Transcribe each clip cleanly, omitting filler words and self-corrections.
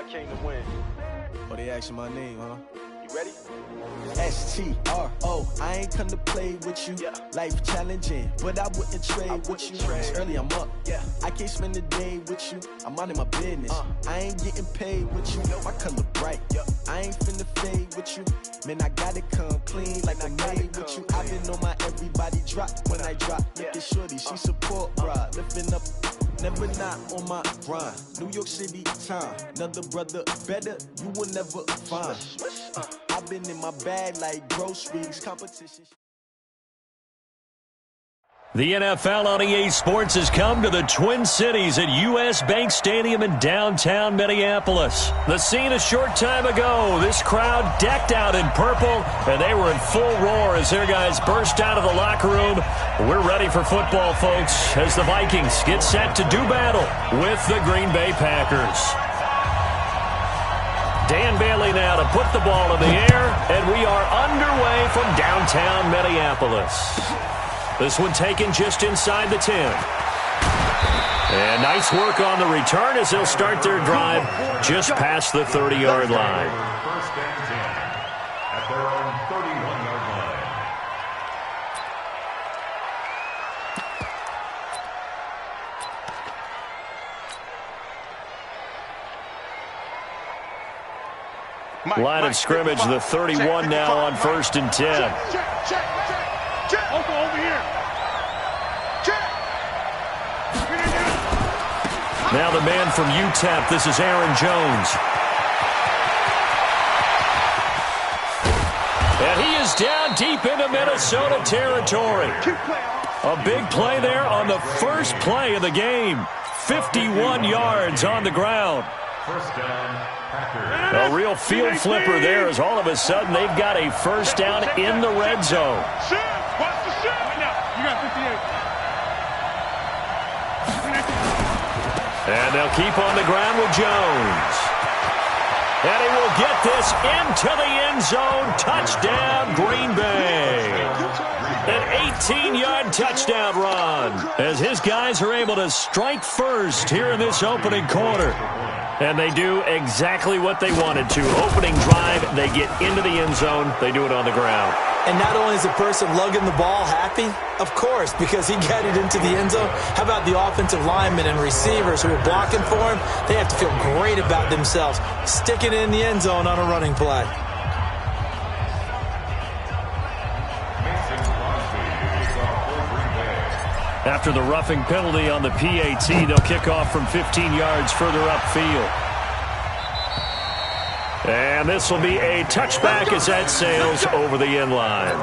I came to win. Oh, they asking my name, huh? You ready? S-T-R-O, I ain't come to play with you. Yeah. Life challenging, but I wouldn't trade with you. It's early, I'm up. Yeah. I can't spend the day with you. I'm minding my business. I ain't getting paid with you. My color bright. Yep. I ain't finna fade with you. Man, I gotta come clean like I'm made with you. I've been on my everybody drop when I drop. Look at shorty, she support bra. Lifting up, never not on my grind. New York City time. Another brother better, you will never find. I've been in my bag like groceries, competition. The NFL on EA Sports has come to the Twin Cities at U.S. Bank Stadium in downtown Minneapolis. The scene a short time ago, this crowd decked out in purple, and they were in full roar as their guys burst out of the locker room. We're ready for football, folks, as the Vikings get set to do battle with the Green Bay Packers. Dan Bailey now to put the ball in the air, and we are underway from downtown Minneapolis. This one taken just inside the 10. And nice work on the return as they'll start their drive just past the 30-yard line. First and 10 at their own 31-yard line. Line of scrimmage, the 31 now on first and 10. Over here. Now the man from UTEP, this is Aaron Jones. And he is down deep into Minnesota territory. A big play there on the first play of the game. 51 yards on the ground. First down, Packers. A real field flipper there as all of a sudden they've got a first down in the red zone. Watch the shot. Right now. You got 58. And they'll keep on the ground with Jones. And he will get this into the end zone. Touchdown, Green Bay. An 18-yard touchdown run as his guys are able to strike first here in this opening quarter. And they do exactly what they wanted to. Opening drive, they get into the end zone. They do it on the ground. And not only is the person lugging the ball happy, of course, because he got it into the end zone. How about the offensive linemen and receivers who are blocking for him? They have to feel great about themselves, sticking it in the end zone on a running play. After the roughing penalty on the PAT, they'll kick off from 15 yards further upfield. And this will be a touchback as that sails over the end line.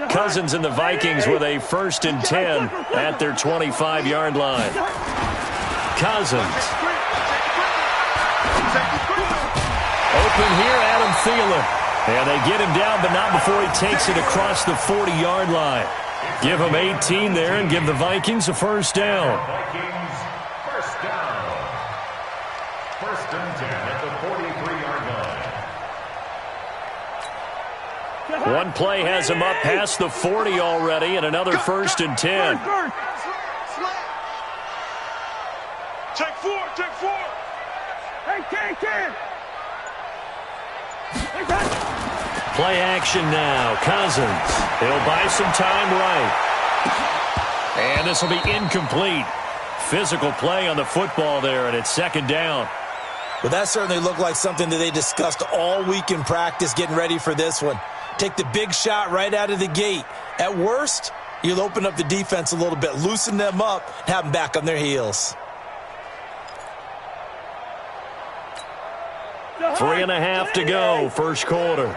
Cousins and the Vikings with a first and 10 at their 25-yard line. Cousins. Open here, Adam Thielen. And they get him down, but not before he takes it across the 40-yard line. Give him 18 there and give the Vikings a first down. Vikings, first down. First and 10 at the 43-yard line. One play has him up past the 40 already, and another first and 10. Check four. Hey, Ken. Play action now. Cousins. He'll buy some time right. And this will be incomplete. Physical play on the football there, and it's second down. Well, that certainly looked like something that they discussed all week in practice getting ready for this one. Take the big shot right out of the gate. At worst, you'll open up the defense a little bit, loosen them up, and have them back on their heels. 3.5 to go, first quarter.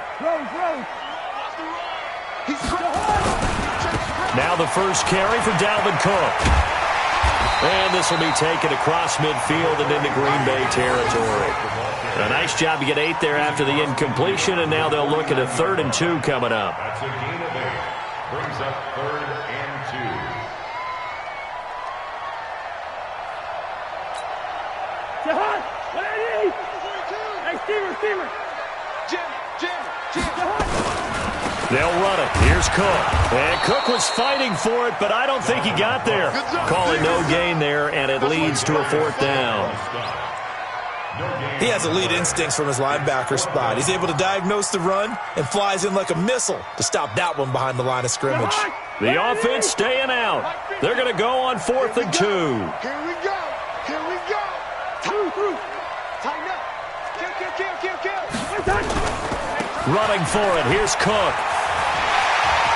Now the first carry for Dalvin Cook. And this will be taken across midfield and into Green Bay territory. A nice job to get 8 there after the incompletion, and now they'll look at a 3rd and 2 coming up. That's a gain of 8. Brings up 3rd and 2. Jahan, what I need? Hey, Steamer. Jim. They'll run it. Here's Cook. And Cook was fighting for it, but I don't think he got there. Calling no gain there, and it leads to a 4th down. He has elite instincts from his linebacker spot. He's able to diagnose the run and flies in like a missile to stop that one behind the line of scrimmage. The offense staying out. They're going to go on 4th and 2. Here we go. Through. Tighten up. Kill. Running for it. Here's Cook.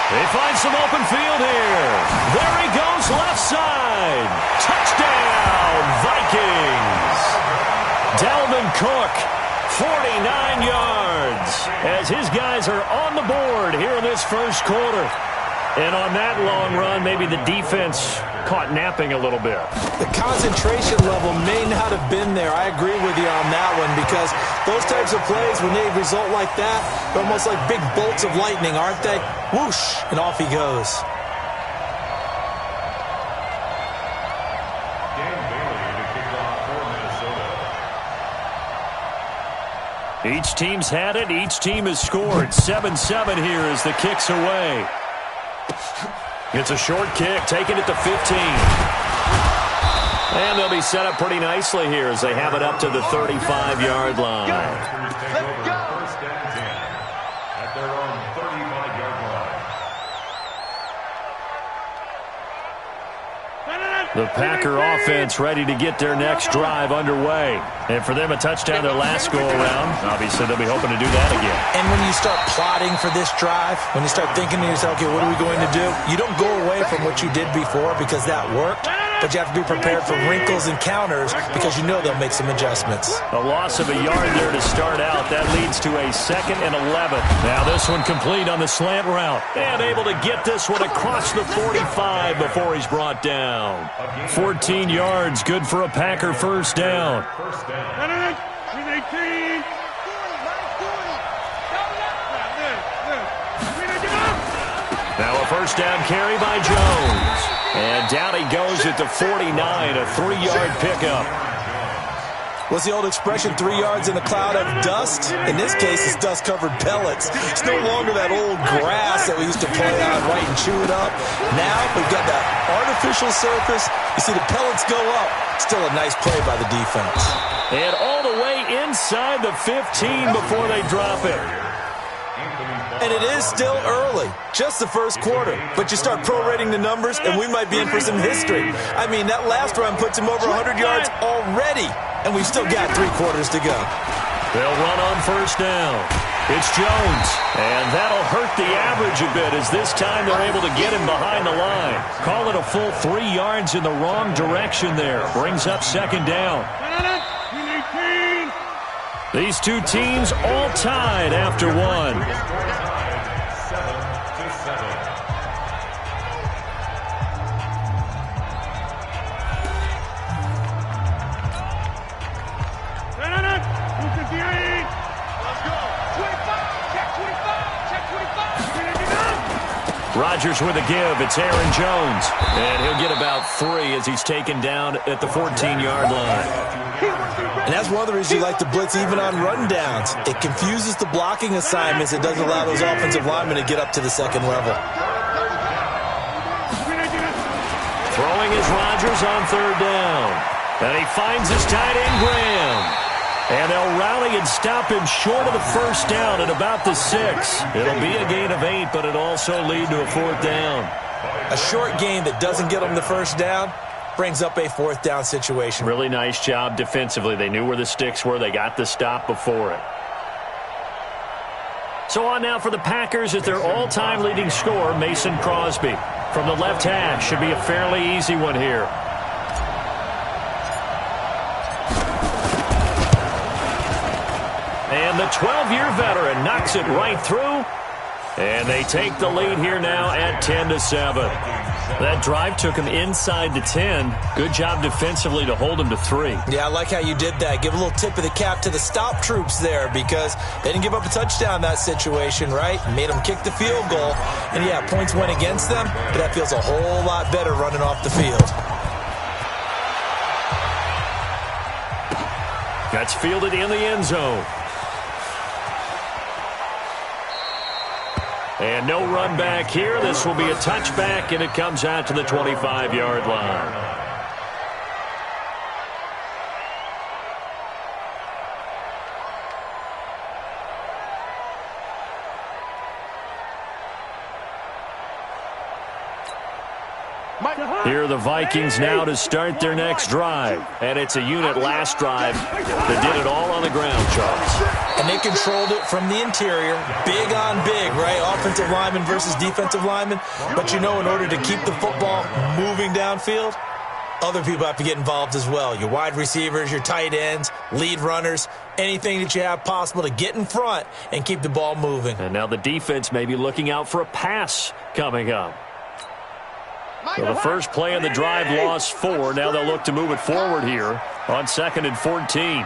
They find some open field here. There he goes, left side. Touchdown, Vikings. Dalvin Cook, 49 yards, as his guys are on the board here in this first quarter. And on that long run, maybe the defense caught napping a little bit. The concentration level may not have been there. I agree with you on that one, because those types of plays, when they result like that, they're almost like big bolts of lightning, aren't they? Whoosh, and off he goes. Each team's had it. Each team has scored. 7-7 here as the kick's away. It's a short kick, taking it to 15. And they'll be set up pretty nicely here as they have it up to the 35-yard line. Let's go. 1st and 10 at their own 35-yard line. The Packer offense ready to get their next drive underway. And for them, a touchdown their last go-around. Obviously, they'll be hoping to do that again. And when you start plotting for this drive, when you start thinking to yourself, okay, what are we going to do? You don't go away from what you did before because that worked, but you have to be prepared for wrinkles and counters because you know they'll make some adjustments. A loss of a yard there to start out. That leads to a 2nd and 11. Now this one complete on the slant route. And able to get this one across the 45 before he's brought down. 14 yards, good for a Packer first down. Now a first down carry by Jones. And down he goes at the 49, a 3-yard pickup. What's the old expression, 3 yards in a cloud of dust? In this case, it's dust-covered pellets. It's no longer that old grass that we used to play on, right, and chew it up. Now we've got that artificial surface. You see the pellets go up. Still a nice play by the defense. And all the way inside the 15 before they drop it. And it is still early, just the first quarter. But you start prorating the numbers, and we might be in for some history. I mean, that last run puts him over 100 yards already, and we've still got 3 quarters to go. They'll run on first down. It's Jones, and that'll hurt the average a bit as this time they're able to get him behind the line. Call it a full 3 yards in the wrong direction there. Brings up 2nd down. These two teams all tied after one. 7-7. Rodgers with a give. It's Aaron Jones. And he'll get about 3 as he's taken down at the 14-yard line. And that's one of the reasons you like to blitz even on rundowns. It confuses the blocking assignments. It doesn't allow those offensive linemen to get up to the second level. Throwing is Rodgers on 3rd down. And he finds his tight end, Graham. And they'll rally and stop him short of the first down at about the 6. It'll be a gain of 8, but it'll also lead to a 4th down. A short gain that doesn't get them the first down brings up a 4th down situation. Really nice job defensively. They knew where the sticks were. They got the stop before it. So on now for the Packers is their all-time leading scorer, Mason Crosby. From the left hash, should be a fairly easy one here. And the 12-year veteran knocks it right through. And they take the lead here now at 10-7. That drive took him inside the 10. Good job defensively to hold him to 3. Yeah, I like how you did that. Give a little tip of the cap to the stop troops there because they didn't give up a touchdown in that situation, right? Made them kick the field goal. And, yeah, points went against them, but that feels a whole lot better running off the field. That's fielded in the end zone. And no run back here. This will be a touchback, and it comes out to the 25-yard line. Here are the Vikings now to start their next drive. And it's a unit last drive that did it all on the ground, Charles. And they controlled it from the interior. Big on big, right? Offensive lineman versus defensive lineman. But you know, in order to keep the football moving downfield, other people have to get involved as well. Your wide receivers, your tight ends, lead runners, anything that you have possible to get in front and keep the ball moving. And now the defense may be looking out for a pass coming up. So the first play of the drive lost 4. Now they'll look to move it forward here on 2nd and 14.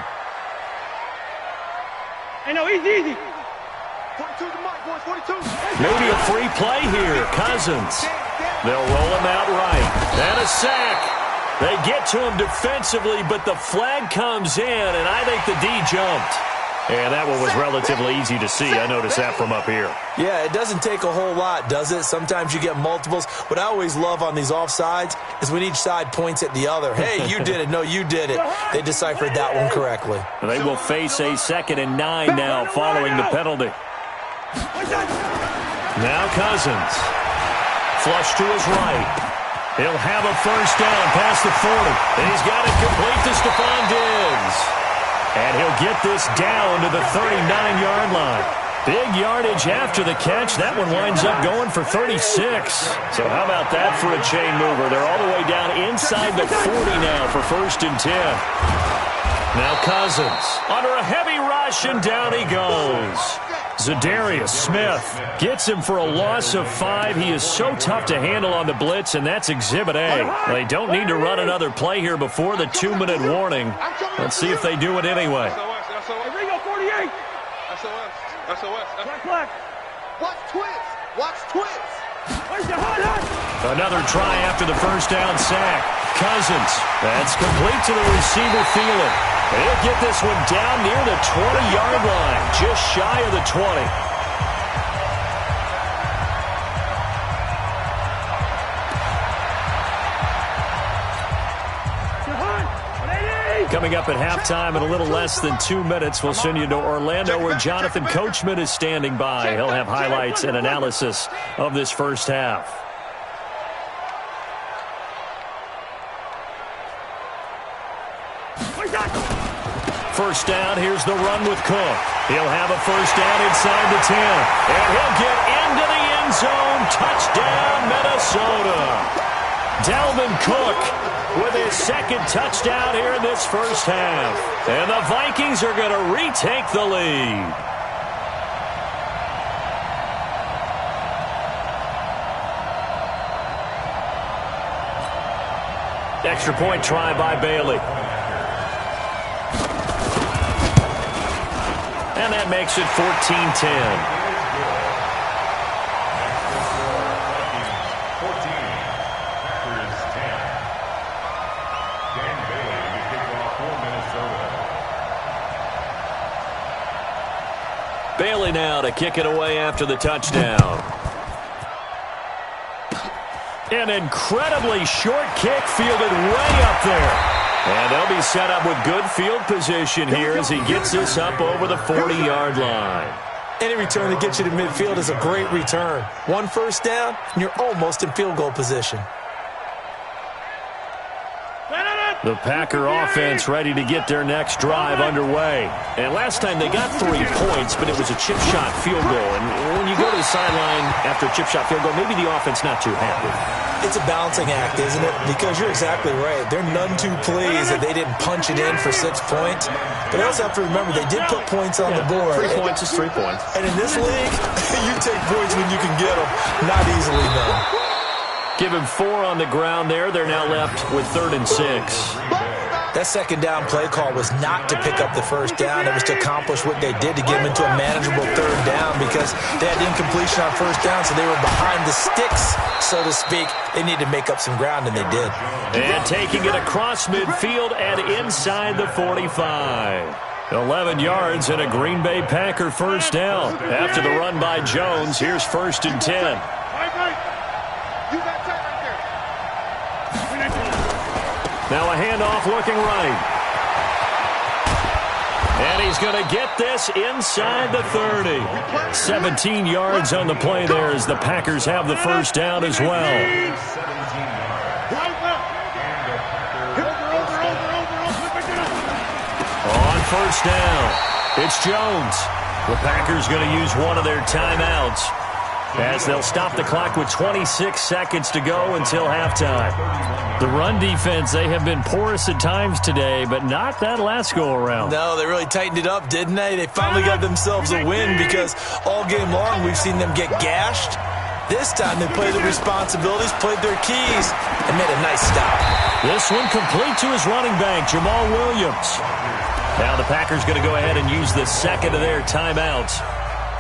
Hey, no, easy. 42 to Mike, boys, 42. Maybe a free play here. Cousins. They'll roll him out right. And a sack. They get to him defensively, but the flag comes in, and I think the D jumped. And that one was relatively easy to see. I noticed that from up here. Yeah, it doesn't take a whole lot, does it? Sometimes you get multiples. What I always love on these offsides is when each side points at the other. Hey, you did it. No, you did it. They deciphered that one correctly. They will face a 2nd and 9 now following the penalty. Now Cousins. Flush to his right. He'll have a first down past the 40. And he's got it complete to Stephon Diggs. And he'll get this down to the 39-yard line. Big yardage after the catch. That one winds up going for 36. So how about that for a chain mover? They're all the way down inside the 40 now for 1st and 10. Now Cousins under a heavy rush, and down he goes. Zadarius Smith gets him for a loss of 5. He is so tough to handle on the blitz, and that's Exhibit A. They don't need to run another play here before the 2-minute warning. Let's see if they do it anyway. Ringo, 48. SOS. Watch twins. Another try after the first down sack. Cousins. That's complete to the receiver Thielen. He'll get this one down near the 20-yard line, just shy of the 20. Coming up at halftime in a little less than 2 minutes, we'll send you to Orlando where Jonathan Coachman is standing by. He'll have highlights and analysis of this first half. First down, here's the run with Cook. He'll have a first down inside the 10. And he'll get into the end zone. Touchdown, Minnesota. Dalvin Cook with his 2nd touchdown here in this first half. And the Vikings are going to retake the lead. Extra point try by Bailey. And that makes it 14-10. Bailey now to kick it away after the touchdown. An incredibly short kick fielded way up there. And they'll be set up with good field position here as he gets this up over the 40-yard line. Any return that gets you to midfield is a great return. 1 first down, and you're almost in field goal position. The Packer offense ready to get their next drive underway. And last time they got 3 points, but it was a chip shot field goal. And when you go to the sideline after a chip shot field goal, maybe the offense not too happy. It's a balancing act, isn't it? Because you're exactly right. They're none too pleased that they didn't punch it in for 6 points. But they also have to remember they did put points on the board. 3 points is 3 points. And in this league, you take points when you can get them. Not easily done. Give him 4 on the ground there. They're now left with 3rd and 6. That second down play call was not to pick up the first down. It was to accomplish what they did to get them into a manageable 3rd down because they had incompletion on first down, so they were behind the sticks, so to speak. They needed to make up some ground, and they did. And taking it across midfield and inside the 45. 11 yards and a Green Bay Packer first down. After the run by Jones, here's 1st and 10. Now a handoff looking right. And he's going to get this inside the 30. 17 yards on the play there as the Packers have the first down as well. On first down, it's Jones. The Packers going to use one of their timeouts as they'll stop the clock with 26 seconds to go until halftime. The run defense, they have been porous at times today, but not that last go-around. No, they really tightened it up, didn't they? They finally got themselves a win because all game long we've seen them get gashed. This time they played their responsibilities, played their keys, and made a nice stop. This one complete to his running back, Jamal Williams. Now the Packers going to go ahead and use the second of their timeouts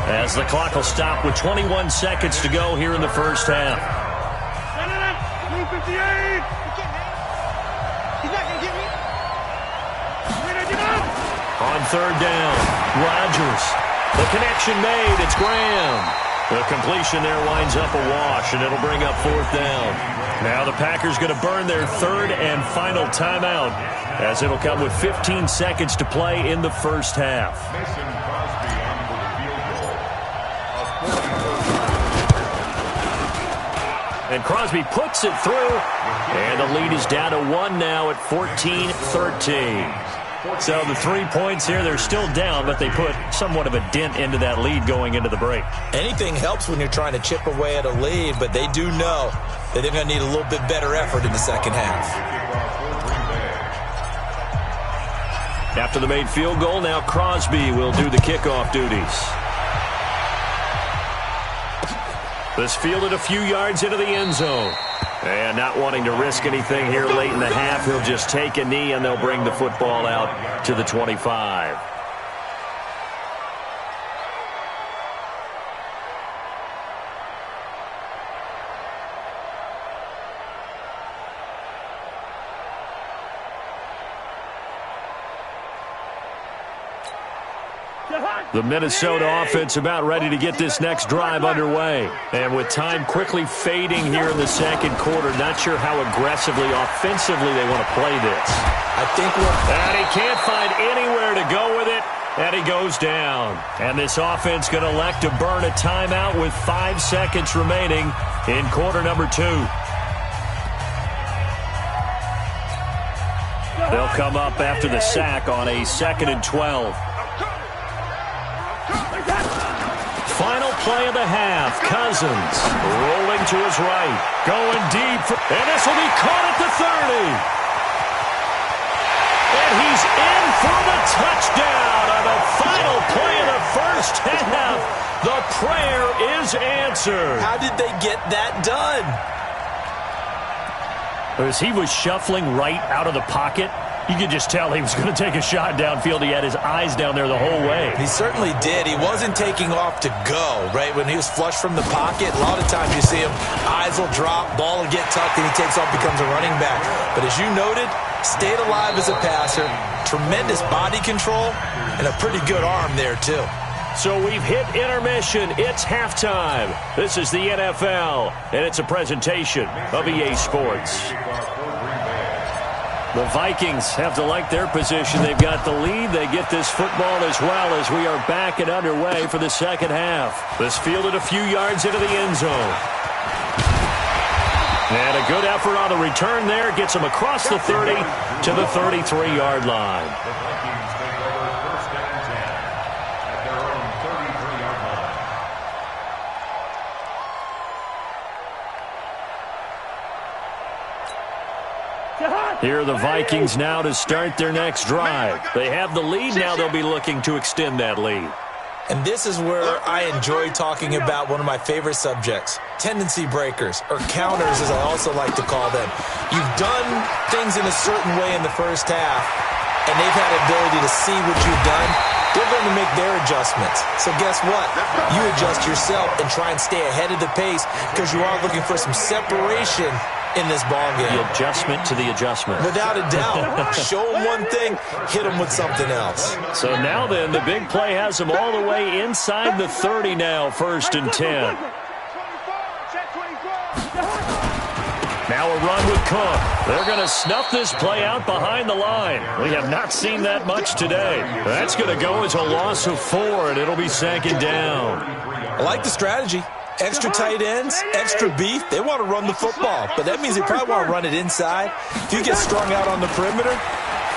as the clock will stop with 21 seconds to go here in the first half. On 3rd down, Rodgers. The connection made. It's Graham. The completion there winds up a wash, and it'll bring up 4th down. Now the Packers going to burn their 3rd and final timeout as it'll come with 15 seconds to play in the first half. And Crosby puts it through, and the lead is down to 1 now at 14-13. So the 3 points here, they're still down, but they put somewhat of a dent into that lead going into the break. Anything helps when you're trying to chip away at a lead, but they do know that they're going to need a little bit better effort in the second half. After the made field goal, now Crosby will do the kickoff duties. This fielded a few yards into the end zone. And not wanting to risk anything here late in the half, he'll just take a knee and they'll bring the football out to the 25. The Minnesota offense about ready to get this next drive underway. And with time quickly fading here in the second quarter, not sure how aggressively, offensively they want to play this. I think and he can't find anywhere to go with it, and he goes down. And this offense going to elect to burn a timeout with 5 seconds remaining in quarter number 2. They'll come up after the sack on a 2nd and 12. Final play of the half. Cousins rolling to his right. Going deep. And this will be caught at the 30. And he's in for the touchdown on the final play of the first half. The prayer is answered. How did they get that done? As he was shuffling right out of the pocket, you could just tell he was going to take a shot downfield. He had his eyes down there the whole way. He certainly did. He wasn't taking off to go, right? When he was flush from the pocket, a lot of times you see him, eyes will drop, ball will get tucked, and he takes off, becomes a running back. But as you noted, stayed alive as a passer, tremendous body control, and a pretty good arm there, too. So we've hit intermission. It's halftime. This is the NFL, and it's a presentation of EA Sports. The Vikings have to like their position. They've got the lead. They get this football as well as we are back and underway for the second half. This fielded a few yards into the end zone. And a good effort on the return there. Gets him across the 30 to the 33-yard line. The Vikings take over 1st and 10 at their own 33-yard line. Here are the Vikings now to start their next drive. They have the lead. Now they'll be looking to extend that lead. And this is where I enjoy talking about one of my favorite subjects, tendency breakers, or counters as I also like to call them. You've done things in a certain way in the first half, and they've had the ability to see what you've done. They're going to make their adjustments. So guess what? You adjust yourself and try and stay ahead of the pace because you are looking for some separation in this ballgame. The adjustment to the adjustment. Without a doubt. Show them one thing, hit them with something else. So now then, the big play has them all the way inside the 30 now, 1st and 10. Now a run with Cook. They're going to snuff this play out behind the line. We have not seen that much today. That's going to go as a loss of 4, and it'll be 2nd down. I like the strategy. Extra tight ends, extra beef. They want to run the football, but that means they probably want to run it inside. If you get strung out on the perimeter,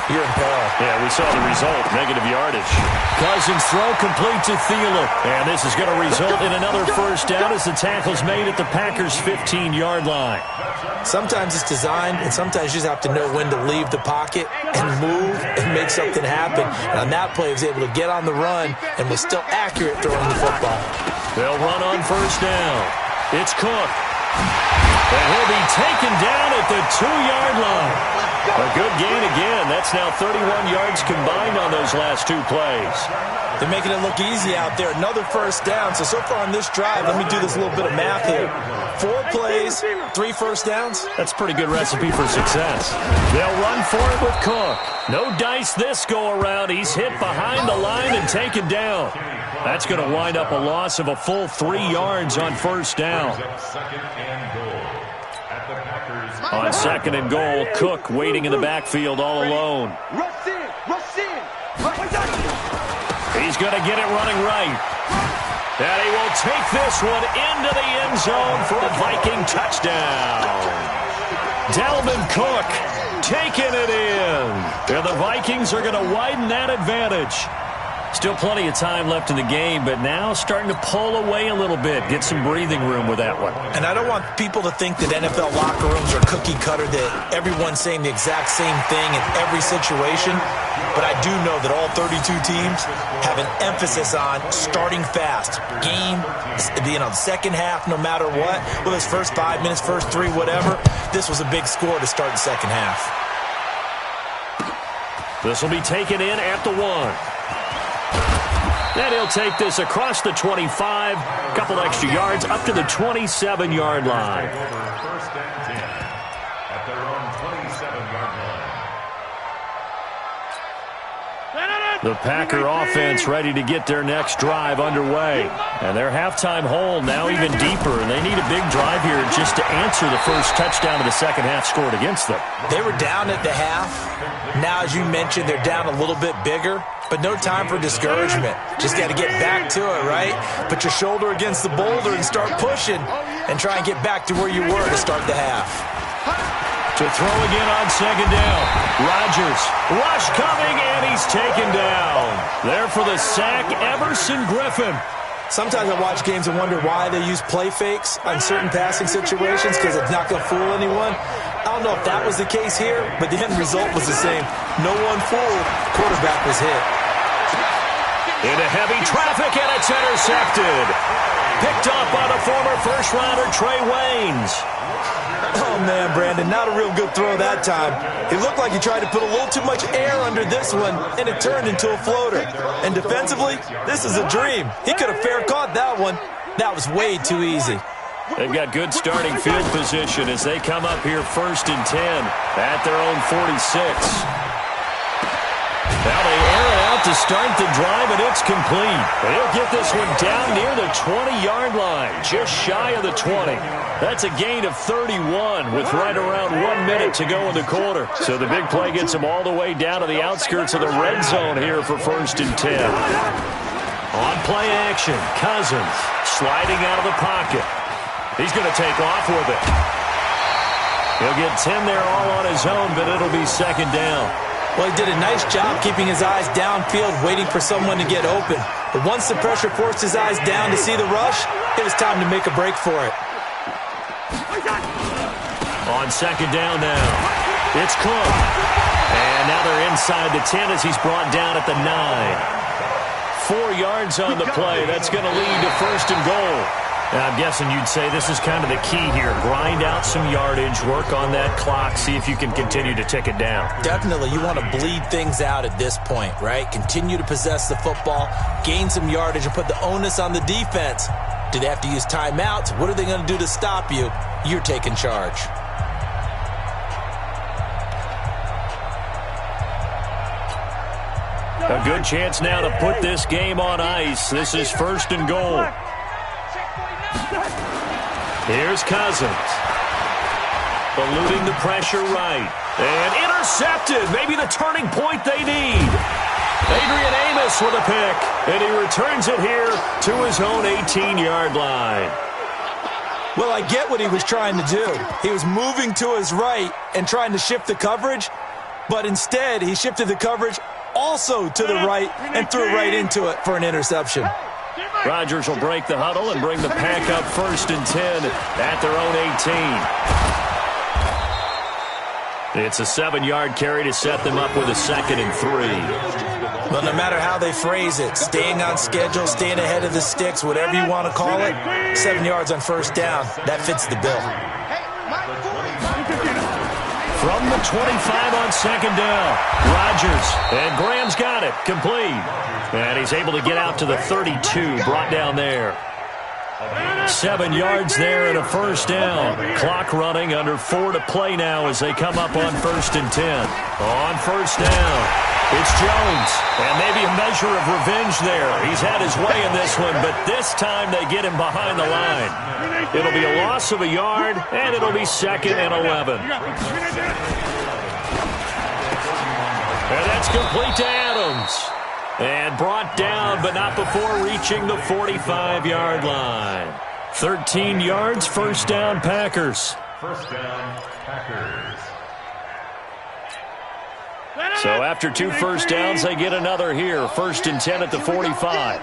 you're in peril. Yeah, we saw the result, negative yardage. Cousins throw complete to Thielen, and this is going to result in another 1st down as the tackle's made at the Packers' 15-yard line. Sometimes it's designed, and sometimes you just have to know when to leave the pocket and move and make something happen. And on that play, he was able to get on the run and was still accurate throwing the football. They'll run on 1st down. It's Cook. And he'll be taken down at the 2-yard line. A good gain again. That's now 31 yards combined on those last 2 plays. They're making it look easy out there. Another 1st down. So far on this drive, let me do this little bit of math here. 4 plays, 3 1st downs. That's a pretty good recipe for success. They'll run for it with Cook. No dice this go-around. He's hit behind the line and taken down. That's going to wind up a loss of a full 3 yards on 1st down. On 2nd and goal, Cook waiting in the backfield all alone. He's going to get it running right. And he will take this one into the end zone for a Viking touchdown. Dalvin Cook taking it in. And the Vikings are going to widen that advantage. Still plenty of time left in the game, but now starting to pull away a little bit. Get some breathing room with that one. And I don't want people to think that NFL locker rooms are cookie cutter, that everyone's saying the exact same thing in every situation. But I do know that all 32 teams have an emphasis on starting fast. Game, the second half, no matter what. Whether it's first 5 minutes, first 3, whatever. This was a big score to start the second half. This will be taken in at the 1. And he'll take this across the 25, couple extra yards up to the 27-yard line. 1st and 10 at their own 27-yard line. The Packer offense ready to get their next drive underway. And their halftime hole now even deeper, and they need a big drive here just to answer the first touchdown of the second half scored against them. They were down at the half. Now, as you mentioned, they're down a little bit bigger. But no time for discouragement. Just got to get back to it, right? Put your shoulder against the boulder and start pushing and try and get back to where you were to start the half. To throw again on 2nd down. Rodgers, rush coming, and he's taken down. There for the sack, Everson Griffin. Sometimes I watch games and wonder why they use play fakes on certain passing situations because it's not going to fool anyone. I don't know if that was the case here, but the end result was the same. No one fooled. Quarterback was hit. Into heavy traffic, and it's intercepted. Picked up by the former first-rounder Trey Waynes. Oh, man, Brandon, not a real good throw that time. It looked like he tried to put a little too much air under this one, and it turned into a floater. And defensively, this is a dream. He could have fair caught that one. That was way too easy. They've got good starting field position as they come up here 1st and 10 at their own 46. Now they air it out to start the drive, and it's complete. They'll get this one down near the 20-yard line, just shy of the 20. That's a gain of 31 with right around 1 minute to go in the quarter. So the big play gets them all the way down to the outskirts of the red zone here for 1st and 10. On play action, Cousins sliding out of the pocket. He's going to take off with it. He'll get 10 there all on his own, but it'll be second down. Well, he did a nice job keeping his eyes downfield, waiting for someone to get open. But once the pressure forced his eyes down to see the rush, it was time to make a break for it. On second down now, it's Cook. And now they're inside the 10 as he's brought down at the 9. 4 yards on the play. That's going to lead to first and goal. And I'm guessing you'd say this is kind of the key here. Grind out some yardage, work on that clock, see if you can continue to tick it down. Definitely. You want to bleed things out at this point, right? Continue to possess the football, gain some yardage, and put the onus on the defense. Do they have to use timeouts? What are they going to do to stop you? You're taking charge. A good chance now to put this game on ice. This is first and goal. Here's Cousins. Eluding the pressure right. And intercepted. Maybe the turning point they need. Adrian Amos with a pick. And he returns it here to his own 18-yard line. Well, I get what he was trying to do. He was moving to his right and trying to shift the coverage. But instead, he shifted the coverage also to the right and threw right into it for an interception. Rodgers will break the huddle and bring the pack up first and 10 at their own 18. It's a 7-yard carry to set them up with a 2nd and 3. Well, no matter how they phrase it, staying on schedule, staying ahead of the sticks, whatever you want to call it, 7 yards on first down, that fits the bill. From the 25 on second down, Rodgers, and Graham's got it, complete. And he's able to get out to the 32, brought down there. 7 yards there and a first down. Clock running, under 4 to play now as they come up on first and 10. On first down, it's Jones, and maybe a measure of revenge there. He's had his way in this one, but this time they get him behind the line. It'll be a loss of a yard, and it'll be 2nd and 11. And that's complete to Adams. And brought down, but not before reaching the 45-yard line. 13 yards, first down, Packers. First down, Packers. So after 2 first downs, they get another here. First and 10 at the 45.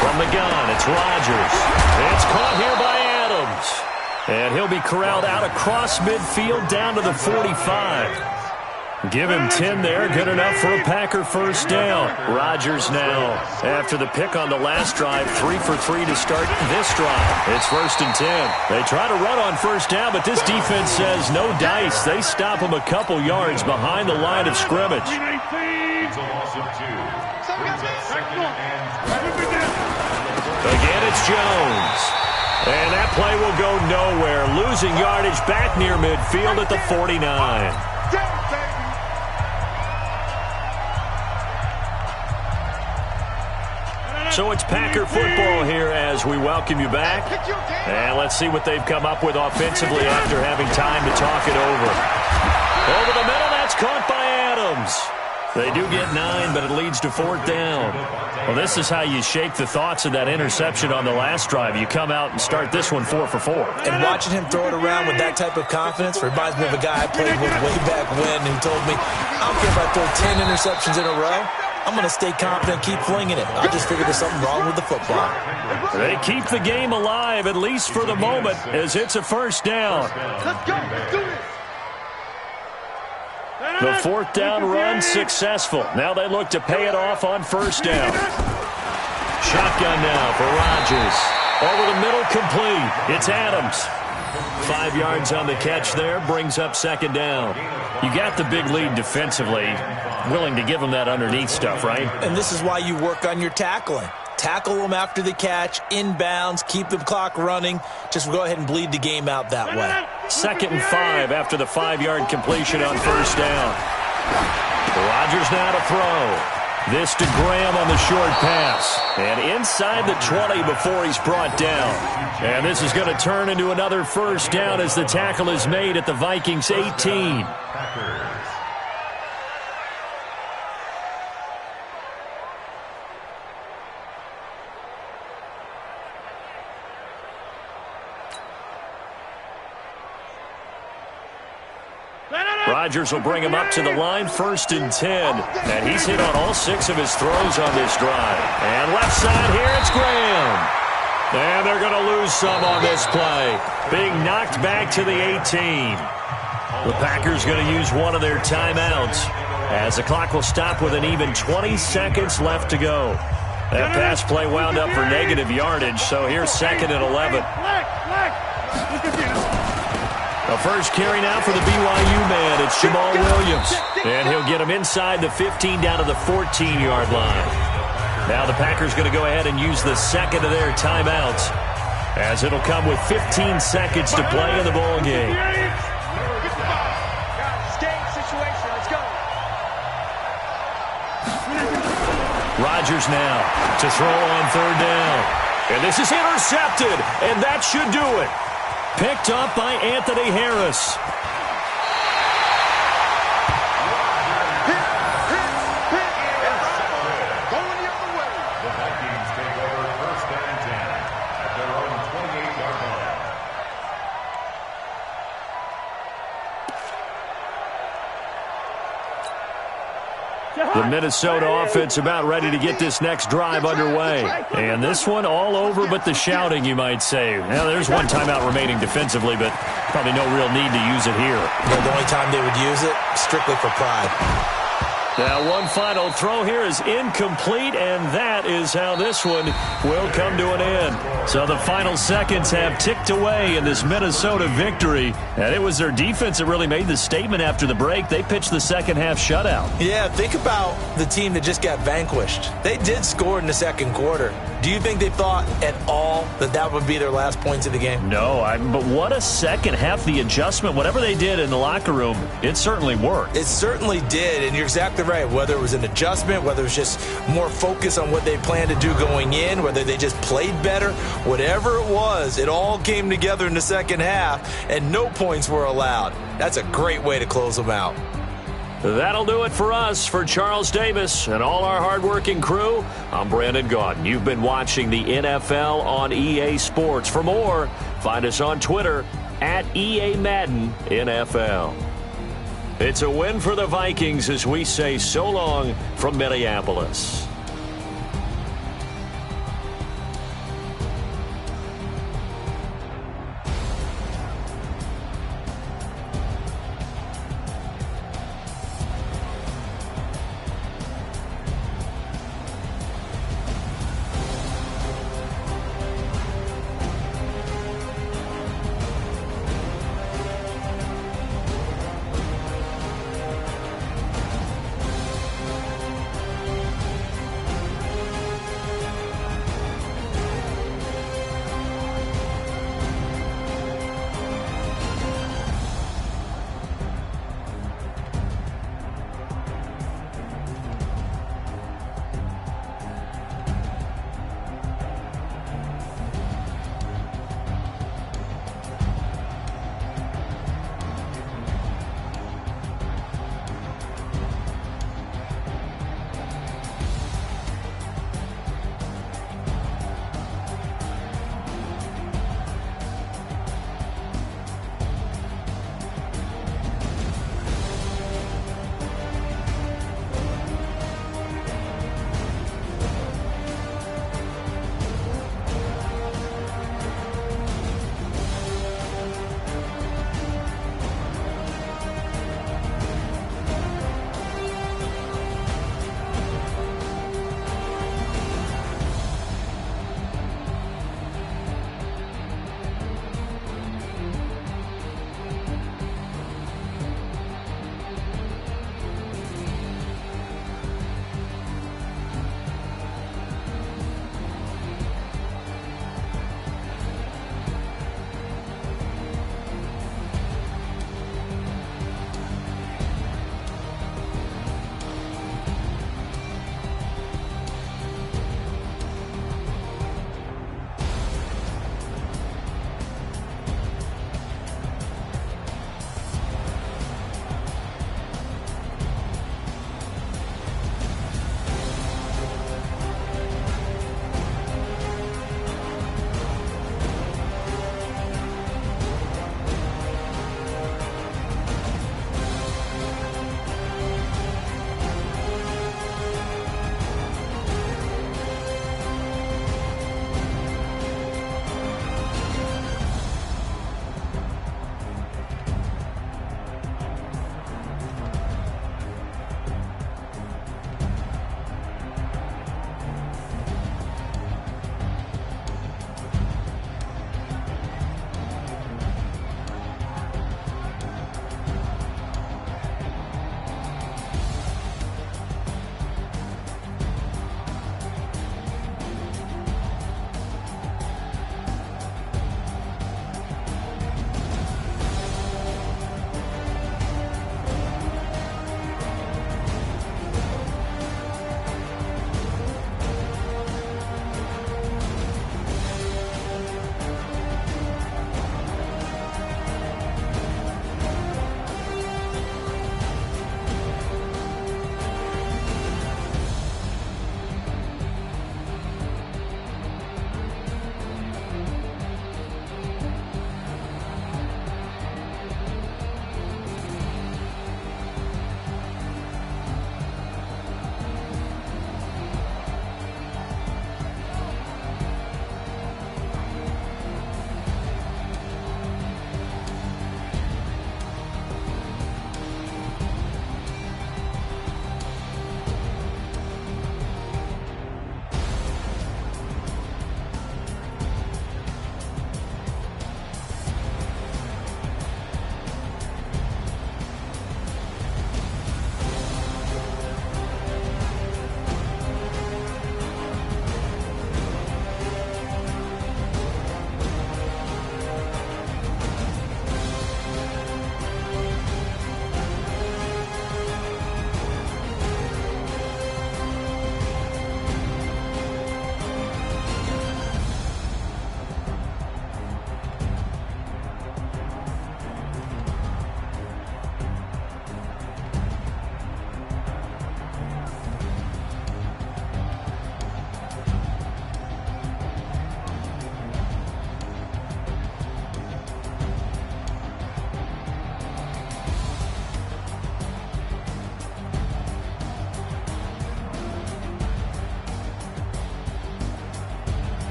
From the gun, it's Rodgers. It's caught here by Adams. And he'll be corralled out across midfield down to the 45. Give him 10 there, good enough for a Packer first down. Rodgers now, after the pick on the last drive, 3 for 3 to start this drive. It's first and 10. They try to run on first down, but this defense says no dice. They stop him a couple yards behind the line of scrimmage. It's a loss of 2. Brings up 2nd and 3. Again, it's Jones. And that play will go nowhere. Losing yardage back near midfield at the 49. So it's Packer football here as we welcome you back. And let's see what they've come up with offensively after having time to talk it over. Over the middle, that's caught by Adams. They do get 9, but it leads to 4th down. Well, this is how you shake the thoughts of that interception on the last drive. You come out and start this one 4 for 4. And watching him throw it around with that type of confidence reminds me of a guy I played with way back when who told me, I don't care if I throw 10 interceptions in a row. I'm going to stay confident, keep flinging it. I just figured there's something wrong with the football. They keep the game alive, at least for the moment, as it's a first down. Let's go. Let's do this. The 4th down run successful. Now they look to pay it off on first down. Shotgun now for Rodgers. Over the middle, complete. It's Adams. 5 yards on the catch there, brings up 2nd down. You got the big lead defensively. Willing to give them that underneath stuff, right? And this is why you work on your tackling. Tackle them after the catch, inbounds, keep the clock running. Just go ahead and bleed the game out that way. 2nd and 5 after the 5-yard completion on first down. Rodgers now to throw. This to Graham on the short pass. And inside the 20 before he's brought down. And this is going to turn into another first down as the tackle is made at the Vikings 18. Rodgers will bring him up to the line, 1st and 10. And he's hit on all 6 of his throws on this drive. And left side here, it's Graham. And they're going to lose some on this play. Being knocked back to the 18. The Packers going to use one of their timeouts as the clock will stop with an even 20 seconds left to go. That pass play wound up for negative yardage, so here's 2nd and 11. The first carry now for the BYU man. It's Jamal Williams. And he'll get him inside the 15 down to the 14-yard line. Now the Packers going to go ahead and use the 2nd of their timeouts, as it'll come with 15 seconds to play in the ball game. Rodgers now to throw on 3rd down. And this is intercepted, and that should do it. Picked up by Anthony Harris. Going the other way. The Vikings take over 1st and 10 at their own 28-yard line. The Minnesota offense about ready to get this next drive underway. And this one all over but the shouting, you might say. Now, there's one timeout remaining defensively, but probably no real need to use it here. But the only time they would use it, strictly for pride. Now, one final throw here is incomplete, and that is how this one will come to an end. So the final seconds have ticked away in this Minnesota victory, and it was their defense that really made the statement after the break. They pitched the second half shutout. Yeah, think about the team that just got vanquished. They did score in the 2nd quarter. Do you think they thought at all that that would be their last points of the game? No, but what a second half. The adjustment, whatever they did in the locker room, it certainly worked. It certainly did, and you're exactly right. Whether it was an adjustment, whether it was just more focus on what they planned to do going in, whether they just played better, whatever it was, it all came together in the second half, and no points were allowed. That's a great way to close them out. That'll do it for us. For Charles Davis and all our hardworking crew, I'm Brandon Gaudin. You've been watching the NFL on EA Sports. For more, find us on Twitter at EA Madden NFL. It's a win for the Vikings as we say so long from Minneapolis.